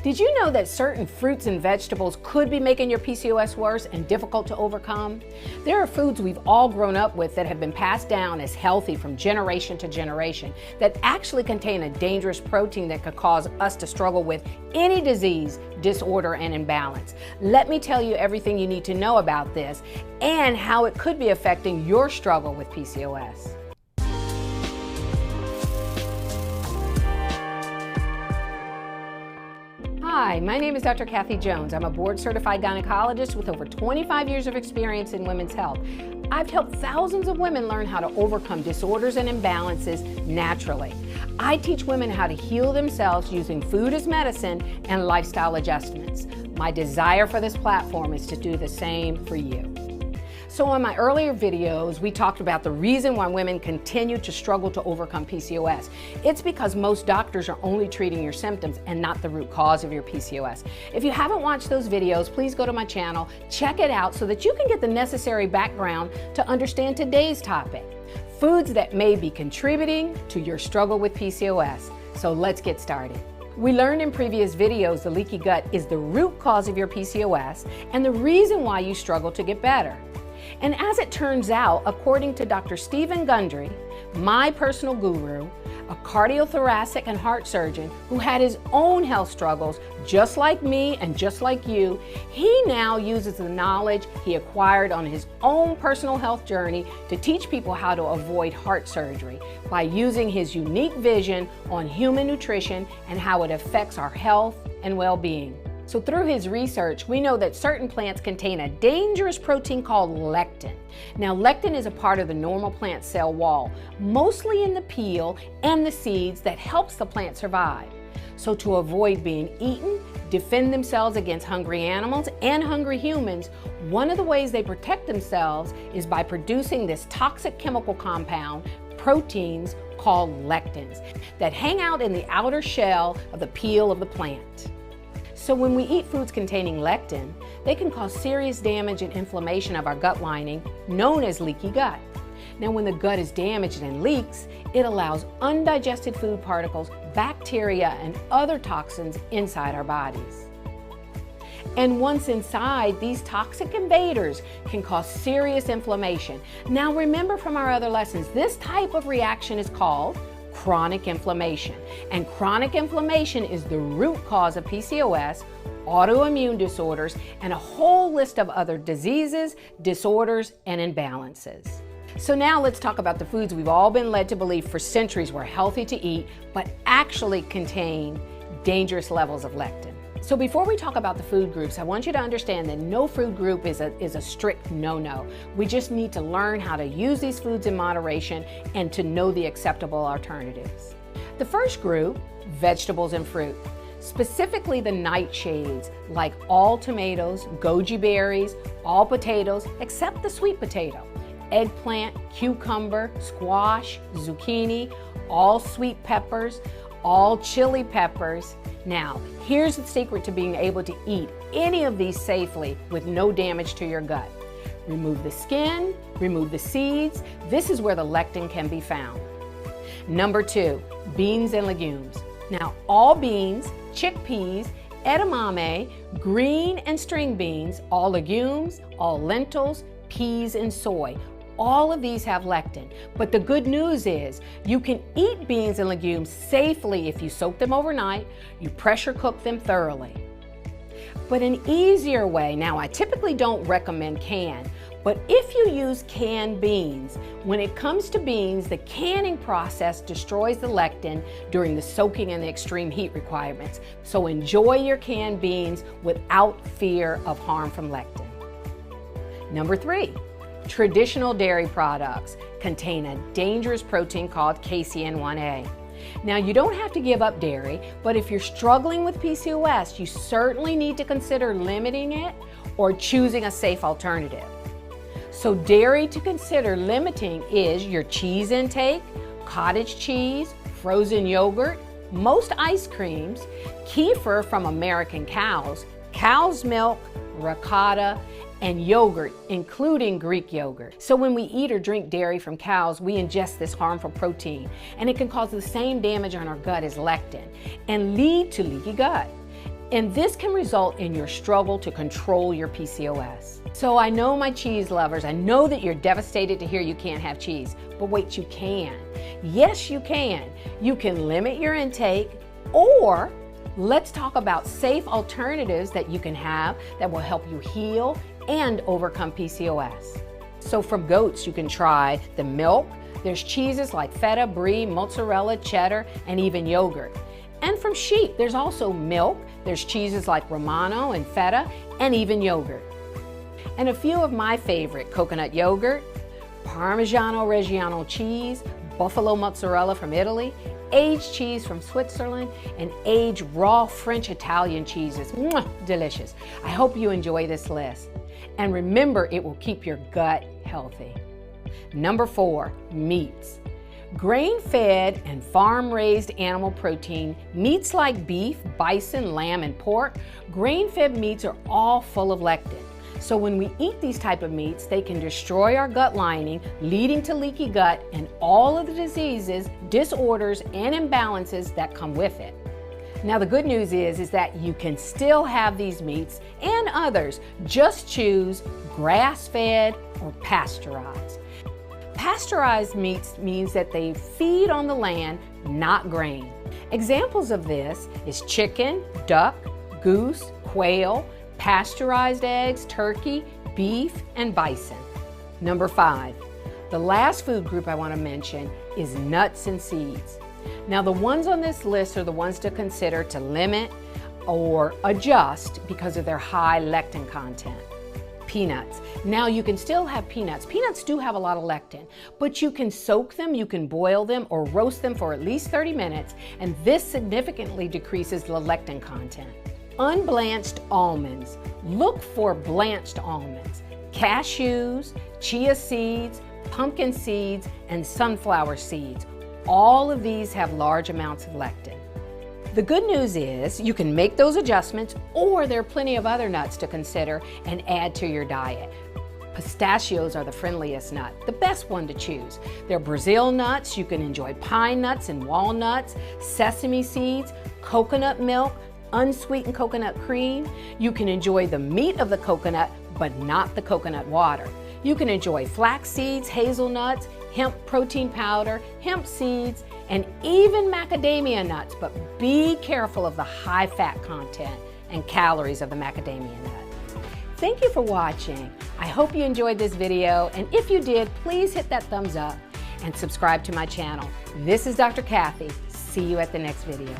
Did you know that certain fruits and vegetables could be making your PCOS worse and difficult to overcome? There are foods we've all grown up with that have been passed down as healthy from generation to generation that actually contain a dangerous protein that could cause us to struggle with any disease, disorder, and imbalance. Let me tell you everything you need to know about this and how it could be affecting your struggle with PCOS. Hi, my name is Dr. Kathy Jones. I'm a board-certified gynecologist with over 25 years of experience in women's health. I've helped thousands of women learn how to overcome disorders and imbalances naturally. I teach women how to heal themselves using food as medicine and lifestyle adjustments. My desire for this platform is to do the same for you. So in my earlier videos, we talked about the reason why women continue to struggle to overcome PCOS. It's because most doctors are only treating your symptoms and not the root cause of your PCOS. If you haven't watched those videos, please go to my channel, check it out so that you can get the necessary background to understand today's topic, foods that may be contributing to your struggle with PCOS. So let's get started. We learned in previous videos the leaky gut is the root cause of your PCOS and the reason why you struggle to get better. And as it turns out, according to Dr. Stephen Gundry, my personal guru, a cardiothoracic and heart surgeon who had his own health struggles, just like me and just like you, he now uses the knowledge he acquired on his own personal health journey to teach people how to avoid heart surgery by using his unique vision on human nutrition and how it affects our health and well-being. So through his research, we know that certain plants contain a dangerous protein called lectin. Now, lectin is a part of the normal plant cell wall, mostly in the peel and the seeds that helps the plant survive. So to avoid being eaten, defend themselves against hungry animals and hungry humans, one of the ways they protect themselves is by producing this toxic chemical compound, proteins called lectins, that hang out in the outer shell of the peel of the plant. So when we eat foods containing lectin, they can cause serious damage and inflammation of our gut lining, known as leaky gut. Now when the gut is damaged and leaks, it allows undigested food particles, bacteria, and other toxins inside our bodies. And once inside, these toxic invaders can cause serious inflammation. Now remember from our other lessons, this type of reaction is called chronic inflammation. And chronic inflammation is the root cause of PCOS, autoimmune disorders, and a whole list of other diseases, disorders, and imbalances. So now let's talk about the foods we've all been led to believe for centuries were healthy to eat, but actually contain dangerous levels of lectin. So before we talk about the food groups, I want you to understand that no food group is a strict no-no. We just need to learn how to use these foods in moderation and to know the acceptable alternatives. The first group, vegetables and fruit, specifically the nightshades like all tomatoes, goji berries, all potatoes, except the sweet potato, eggplant, cucumber, squash, zucchini, all sweet peppers, all chili peppers. Now, here's the secret to being able to eat any of these safely with no damage to your gut. Remove the skin, remove the seeds. This is where the lectin can be found. Number 2, beans and legumes. Now, all beans, chickpeas, edamame, green and string beans, all legumes, all lentils, peas, and soy. All of these have lectin, but the good news is you can eat beans and legumes safely if you soak them overnight, you pressure cook them thoroughly. But an easier way, now I typically don't recommend canned, but if you use canned beans, when it comes to beans, the canning process destroys the lectin during the soaking and the extreme heat requirements. So enjoy your canned beans without fear of harm from lectin. Number 3. Traditional dairy products contain a dangerous protein called casein 1A. Now, you don't have to give up dairy, but if you're struggling with PCOS, you certainly need to consider limiting it or choosing a safe alternative. So dairy to consider limiting is your cheese intake, cottage cheese, frozen yogurt, most ice creams, kefir from American cows, cow's milk, ricotta, and yogurt, including Greek yogurt. So when we eat or drink dairy from cows, we ingest this harmful protein, and it can cause the same damage on our gut as lectin and lead to leaky gut. And this can result in your struggle to control your PCOS. So I know my cheese lovers, I know that you're devastated to hear you can't have cheese, but wait, you can. Yes, you can. You can limit your intake, or let's talk about safe alternatives that you can have that will help you heal and overcome PCOS. So from goats, you can try the milk. There's cheeses like feta, brie, mozzarella, cheddar, and even yogurt. And from sheep, there's also milk. There's cheeses like Romano and feta, and even yogurt. And a few of my favorite: coconut yogurt, Parmigiano Reggiano cheese, buffalo mozzarella from Italy, aged cheese from Switzerland, and aged raw French Italian cheeses. Mwah, delicious. I hope you enjoy this list. And remember, it will keep your gut healthy. Number 4, meats. Grain-fed and farm-raised animal protein, meats like beef, bison, lamb, and pork, grain-fed meats are all full of lectin. So when we eat these type of meats, they can destroy our gut lining, leading to leaky gut and all of the diseases, disorders, and imbalances that come with it. Now the good news is that you can still have these meats and others. Just choose grass-fed or pasteurized. Pasteurized meats means that they feed on the land, not grain. Examples of this is chicken, duck, goose, quail, pasteurized eggs, turkey, beef, and bison. Number 5, the last food group I want to mention is nuts and seeds. Now the ones on this list are the ones to consider to limit or adjust because of their high lectin content. Peanuts. Now you can still have peanuts. Peanuts do have a lot of lectin, but you can soak them, you can boil them, or roast them for at least 30 minutes, and this significantly decreases the lectin content. Unblanched almonds. Look for blanched almonds. Cashews, chia seeds, pumpkin seeds, and sunflower seeds. All of these have large amounts of lectin. The good news is you can make those adjustments, or there are plenty of other nuts to consider and add to your diet. Pistachios are the friendliest nut, the best one to choose. They're Brazil nuts. You can enjoy pine nuts and walnuts, sesame seeds, coconut milk, unsweetened coconut cream. You can enjoy the meat of the coconut, but not the coconut water. You can enjoy flax seeds, hazelnuts, hemp protein powder, hemp seeds, and even macadamia nuts, but be careful of the high fat content and calories of the macadamia nut. Thank you for watching. I hope you enjoyed this video, and if you did, please hit that thumbs up and subscribe to my channel. This is Dr. Kathy. See you at the next video.